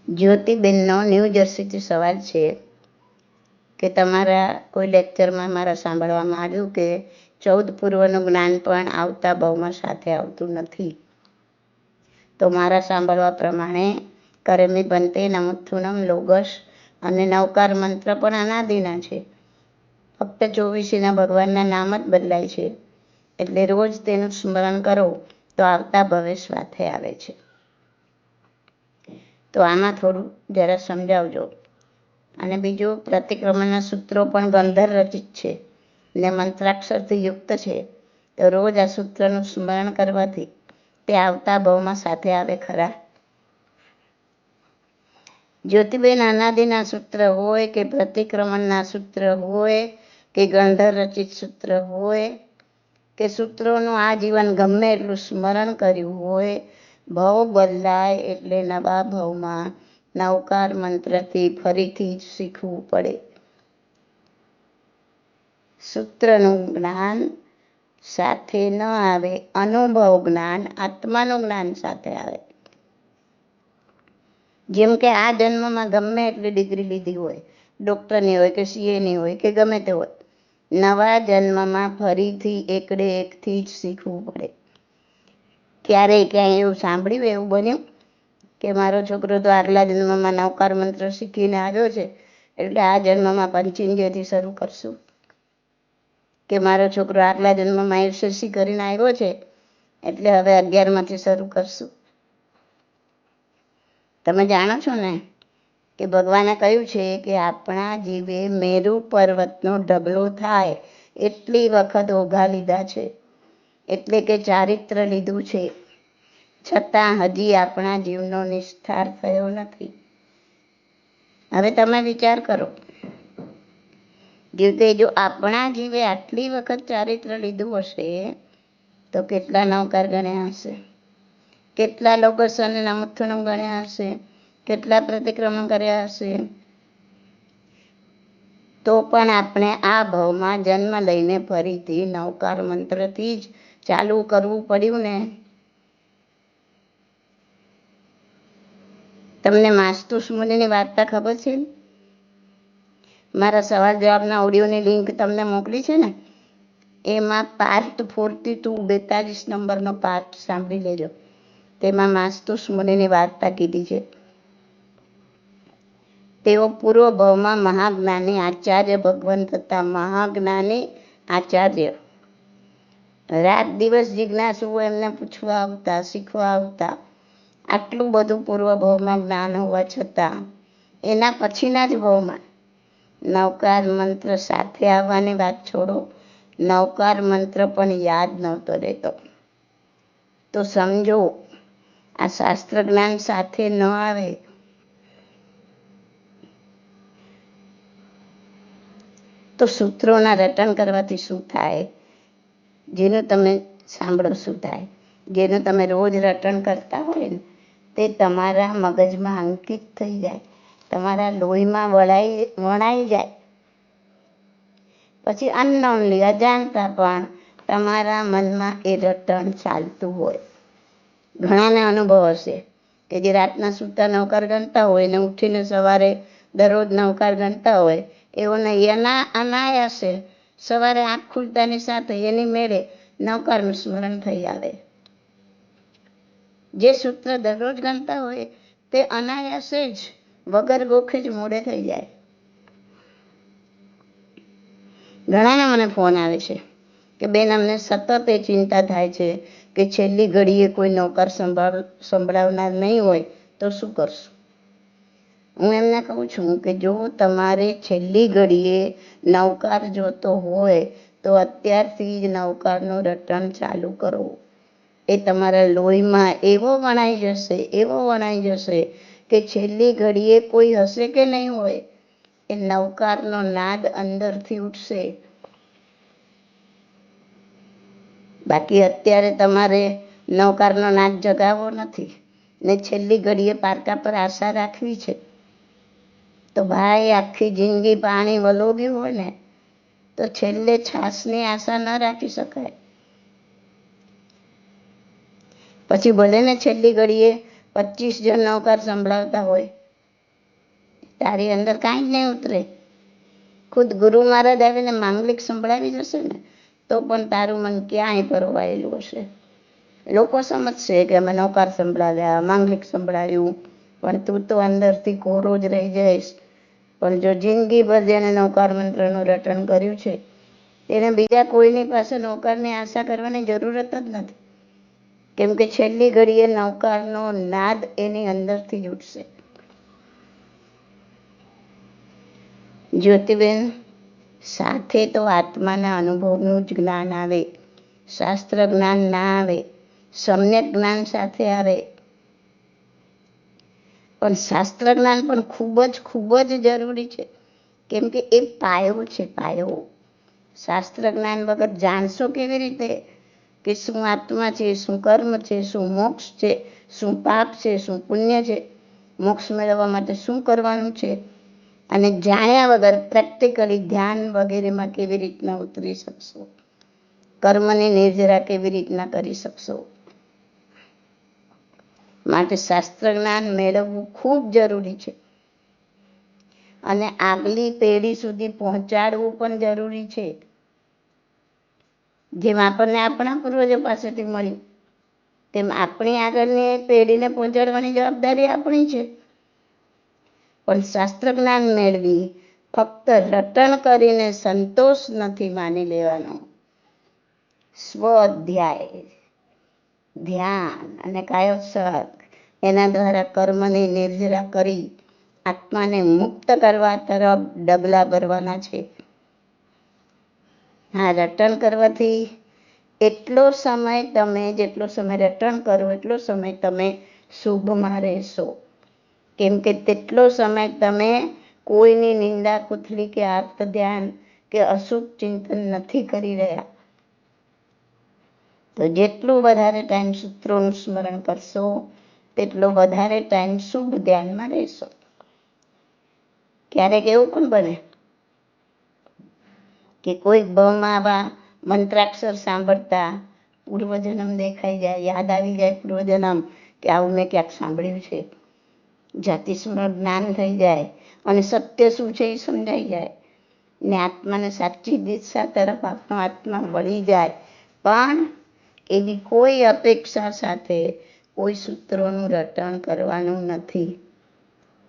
જ્યોતિબેનનો new જર્સીથી સવાલ છે કે તમારા કોઈ લેક્ચરમાં મારા સાંભળવામાં આવ્યું કે 14 પૂર્વનું જ્ઞાન પણ આવતા ભાવમાં સાથે આવતું નથી. તો મારા સાંભળવા પ્રમાણે કરમી બનતે નમુથુનમ લોગસ અને નવકાર મંત્ર પણ અનાદિના છે. ફક્ત 24ના ભગવાનના નામ જ બદલાય છે. એટલે રોજ તેનું સ્મરણ કરો તો આવતા ભવે સાથે આવે છે. તો આમાં થોડું જરા સમજાવજો. અને બીજું, પ્રતિક્રમણના સૂત્રો પણ ગંધર રચિત છે ને મંત્રાક્ષરથી યુક્ત છે. તો રોજ આ સૂત્રનું સ્મરણ કરવાથી તે આવતા ભાવમાં સાથે આવે ખરા? જ્યોતિબેન, અનાદિના સૂત્ર હોય કે પ્રતિક્રમણના સૂત્ર હોય કે ગંધર રચિત સૂત્ર હોય કે સૂત્રોનું આ જીવન ગમે એટલું સ્મરણ કર્યું હોય, ભાવ બદલાય એટલે નવા ભાવમાં નવકાર મંત્રથી ફરીથી જ શીખવું પડે. સૂત્રનું જ્ઞાન સાથે ન આવે, અનુભવ જ્ઞાન, આત્માનું જ્ઞાન સાથે આવે. જેમ કે આ જન્મમાં ગમે એટલી ડિગ્રી લીધી હોય, ડૉક્ટરની હોય કે સીએની હોય કે ગમે તે હોય, નવા જન્મમાં ફરીથી એકડે એકથી જ શીખવું પડે. ક્યારેય ક્યાંય એવું સાંભળ્યું, એવું બન્યું કે મારો છોકરો તો આગલા જન્મમાં નવકાર મંત્ર શીખીને આવ્યો છે એટલે આ જન્મમાં પંચિંદ્રિયથી શરૂ કરશું? કે મારો છોકરો આગલા જન્મમાં એસએસસી કરીને આવ્યો છે એટલે હવે 11માંથી શરૂ કરશું? તમે જાણો છો ને કે ભગવાને કહ્યું છે કે આપણા જીવે મેરુ પર્વતનો ઢગલો થાય એટલી વખત ઓઘા લીધા છે, એટલે કે ચારિત્ર લીધું છે, છતાં હજી આપણા જીવનો નિસ્તાર થયો નથી. હવે તમે વિચાર કરો કે જો આપણા જીવે આટલી વખત ચારિત્ર લીધું હશે તો કેટલા નવકાર ગણ્યા હશે, કેટલા લોગસ અને નમુથુનમ ગણ્યા હશે, કેટલા પ્રતિક્રમણ કર્યા હશે? તો પણ આપણે આ ભાવમાં જન્મ લઈને ફરીથી નવકાર મંત્રથી જ ચાલુ કરવું પડ્યું ને. તમને માસ્તુસ મુનિની વાર્તા ખબર છે? મારા સવાલ જવાબના ઓડિયોની લિંક તમને મોકલી છે ને, એમાં પાર્ટ 42 42 નંબરનો પાર્ટ સાંભળી લેજો. તેમાં માસ્તુસ મુનિની વાર્તા કીધી છે. તેઓ પૂર્વ ભાવમાં મહાજ્ઞાની આચાર્ય ભગવંત હતા. મહાજ્ઞાની આચાર્ય રાત દિવસ જિજ્ઞાસુ એમને પૂછવા આવતા, શીખવા આવતા. આટલું બધું પૂર્વ ભાવમાં જ્ઞાન હોવા છતાં એના પછીના જ ભાવમાં નવકાર મંત્ર સાથે આવવાની વાત છોડો, નવકાર મંત્ર પણ યાદ નહોતો રહેતો. તો સમજો, આ શાસ્ત્ર જ્ઞાન સાથે ન આવે તો સૂત્રોના રટન કરવાથી શું થાય? જેનું તમે સાંભળો શું થાય? જેનું તમે રોજ રટન કરતા હોય ને તે તમારા મગજમાં અંકિત થઈ જાય, તમારા લોહીમાં વણાઈ જાય. પછી અનનોનલી, અજાણતા પણ તમારા મનમાં એ રટણ ચાલતું હોય. ઘણાને અનુભવ હશે કે જે રાતના સૂતા નવકાર ગણતા હોય ને ઉઠીને સવારે દરરોજ નવકાર ગણતા હોય, એઓને અનાયાસે સવારે આંખ ખુલતાની સાથે એની મેળે નવકારનું સ્મરણ થઈ આવે. જે સૂત્ર દરરોજ ગણતા હોય તે અનાયાસે જ વગર ગોખે જ મોડે થઈ જાય. ઘણાના મને ફોન આવે છે કે બેન, અમને સતત એ ચિંતા થાય છે કે છેલ્લી ઘડીએ કોઈ નવકાર સંભળાવનાર નહીં હોય તો શું કરશું? હું એમને કહું છું કે જો તમારે છેલ્લી ઘડીએ નવકાર જોતો હોય તો અત્યારથી જ નવકારનું રટણ ચાલુ કરો. એ તમારા લોહીમાં એવો વણાઈ જશે કે છેલ્લી ઘડીએ કોઈ હશે કે નહીં હોય, એ નવકારનો નાદ અંદરથી ઉઠશે. બાકી અત્યારે તમારે નવકારનો નાદ જગાવવો નથી ને છેલ્લી ઘડીએ પારકા પર આશા રાખવી છે તો ભાઈ આખી જિંદગી પાણી વલોવ્યું હોય ને તો છેલ્લે છાસની આશા ન રાખી શકાય. પછી ભલે ને છેલ્લી ઘડીએ 25 જણ નવકાર સંભળાવતા હોય, તારી અંદર કાંઈ જ નહીં ઉતરે. ખુદ ગુરુ મહારાજ આવીને માંગલિક સંભળાવી જશે ને તો પણ તારું મન ક્યાંય પરોવાયેલું હશે. લોકો સમજશે કે અમે નૌકાર સંભળાવ્યા, માંગલિક સંભળાવ્યું, પણ તું તો અંદરથી કોરો જ રહી જઈશ. પણ જો જિંદગીભર જેને નૌકાર મંત્રનું રટણ કર્યું છે તેને બીજા કોઈની પાસે નૌકારની આશા કરવાની જરૂરત જ નથી. કેમ કે છેલ્લી ઘડીએ નૌકારનો નાદ એની અંદરથી જ ઉઠશે. જ્યોતિબેન, સાથે તો આત્માના અનુભવનું જ જ્ઞાન આવે, શાસ્ત્ર જ્ઞાન ના આવે. સમ્યક જ્ઞાન સાથે આવે, પણ શાસ્ત્ર જ્ઞાન પણ ખૂબ જ જરૂરી છે. કેમ કે એ પાયો છે, પાયો. શાસ્ત્ર જ્ઞાન વગર જાણશો કેવી રીતે કે શું આત્મા છે, શું કર્મ છે, શું મોક્ષ છે, શું પાપ છે, શું પુણ્ય છે, મોક્ષ મેળવવા માટે શું કરવાનું છે. અને જાણ્યા વગર પ્રેક્ટિકલી ધ્યાન વગેરેમાં કેવી રીતના ઉતરી શકશો, કર્મની નિર્જરા કેવી રીતના કરી શકશો. માટે શાસ્ત્ર જ્ઞાન મેળવવું ખૂબ જરૂરી છે અને આગલી પેઢી સુધી પહોંચાડવું પણ જરૂરી છે. જેમ આપણને આપણા પૂર્વજો પાસેથી મળ્યું તેમ આપણી આગળની પેઢીને પહોંચાડવાની જવાબદારી આપણી છે. પણ શાસ્ત્ર જ્ઞાન મેળવી ફક્ત રટણ કરીને સંતોષ નથી માની લેવાનો. સ્વઅધ્યાય, ધ્યાન અને કાયોત્સર્ગ એના દ્વારા કર્મની નિર્જરા કરી આત્માને મુક્ત કરવા તરફ ડગલા ભરવાના છે. હા, રટણ કરવાથી એટલો સમય તમે જેટલો સમય રટણ કરો એટલો સમય તમે શુભમાં રહેશો. કેમ કે તેટલો સમય તમે કોઈની નિંદા કુથલી કે આર્ત ધ્યાન કે અશુભ ચિંતન નથી કરી રહ્યા. તો જેટલું વધારે ટાઈમ સૂત્રોનું સ્મરણ કરશો તેટલો વધારે ટાઈમ શુભ ધ્યાનમાં રહેશો. ક્યારેક એવું પણ બને કે કોઈ ભવમાં મંત્રાક્ષર સાંભળતા પૂર્વજન્મ દેખાઈ જાય, યાદ આવી જાય પૂર્વજન્મ કે આવું મેં ક્યાંક સાંભળ્યું છે. જાતિ સ્મરણ જ્ઞાન થઈ જાય અને સત્ય શું છે એ સમજાઈ જાય ને આત્માને સાચી દિશા તરફ આપણો આત્મા વળી જાય. પણ એવી કોઈ અપેક્ષા સાથે કોઈ સૂત્રોનું રટણ કરવાનું નથી.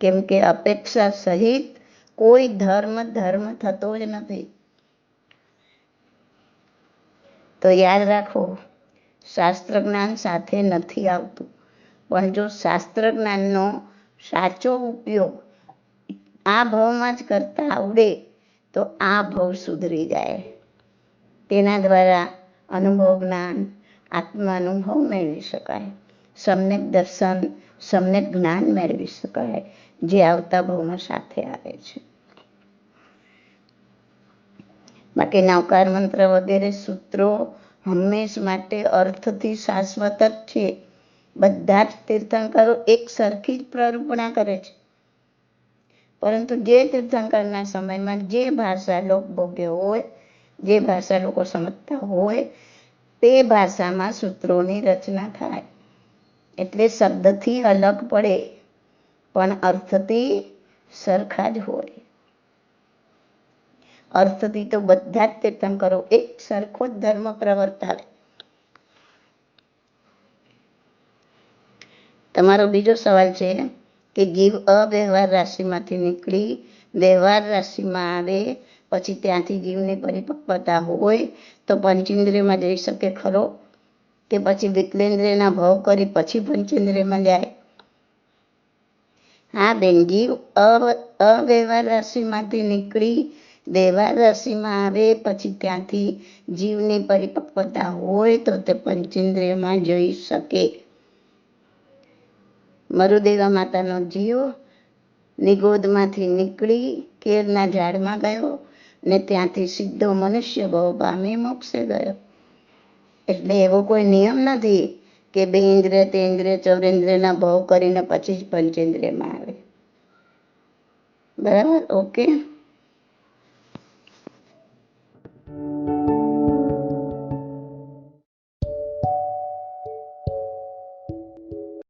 કેમ કે અપેક્ષા સહિત કોઈ ધર્મ થતો જ નથી. તો યાદ રાખો, શાસ્ત્ર જ્ઞાન સાથે નથી આવતું, પણ જો શાસ્ત્ર જ્ઞાનનો સાચો ઉપયોગ આ ભાવમાં જ કરતા આવડે તો આ ભાવ સુધરી જાય. તેના દ્વારા અનુભવ જ્ઞાન, આત્માનુભવ મેળવી શકાય, સમ્યક દર્શન, સમ્યક જ્ઞાન મેળવી શકાય, જે આવતા ભાવમાં સાથે આવે છે. બાકી નવકાર મંત્ર વગેરે સૂત્રો હંમેશ માટે અર્થથી શાશ્વત જ છે. બધા જ તીર્થંકરો એક સરખી જ પ્રરૂપણા કરે છે. પરંતુ જે તીર્થંકરના સમયમાં જે ભાષા લોકભોગ્ય હોય, જે ભાષા લોકો સમજતા હોય તે ભાષામાં સૂત્રોની રચના થાય. એટલે શબ્દથી અલગ પડે પણ અર્થથી સરખા જ હોય. અર્થથી તો બધા જ તીર્થંકરો એક સરખો જ ધર્મ પ્રવર્તાવે. તમારો બીજો સવાલ છે કે જીવ અવ્યવહાર રાશિમાંથી નીકળી વ્યવહાર રાશિમાં આવે પછી ત્યાંથી જીવની પરિપક્વતા હોય તો પંચેન્દ્રિયમાં જઈ શકે ખરો કે પછી વિકલેન્દ્રિયના ભાવ કરી પછી પંચેન્દ્રિયમાં જાય? હા બેન, જીવ અવ્યવહાર રાશિમાંથી નીકળી વ્યવહાર રાશિમાં આવે પછી ત્યાંથી જીવની પરિપક્વતા હોય તો તે પંચેન્દ્રિયમાં જઈ શકે. મરુદેવા માતાનો જીવ નિગોદમાંથી નીકળી કેળના ઝાડમાં ગયો ને ત્યાંથી સીધો મનુષ્ય ભાવ પામી મોક્ષે ગયો. એટલે એવો કોઈ નિયમ નથી કે બે ઇન્દ્રિય, તે ઇન્દ્રિય, ચૌરેન્દ્રિયના ભાવ કરીને પછી જ પંચેન્દ્રિયમાં આવે. બરાબર? ઓકે.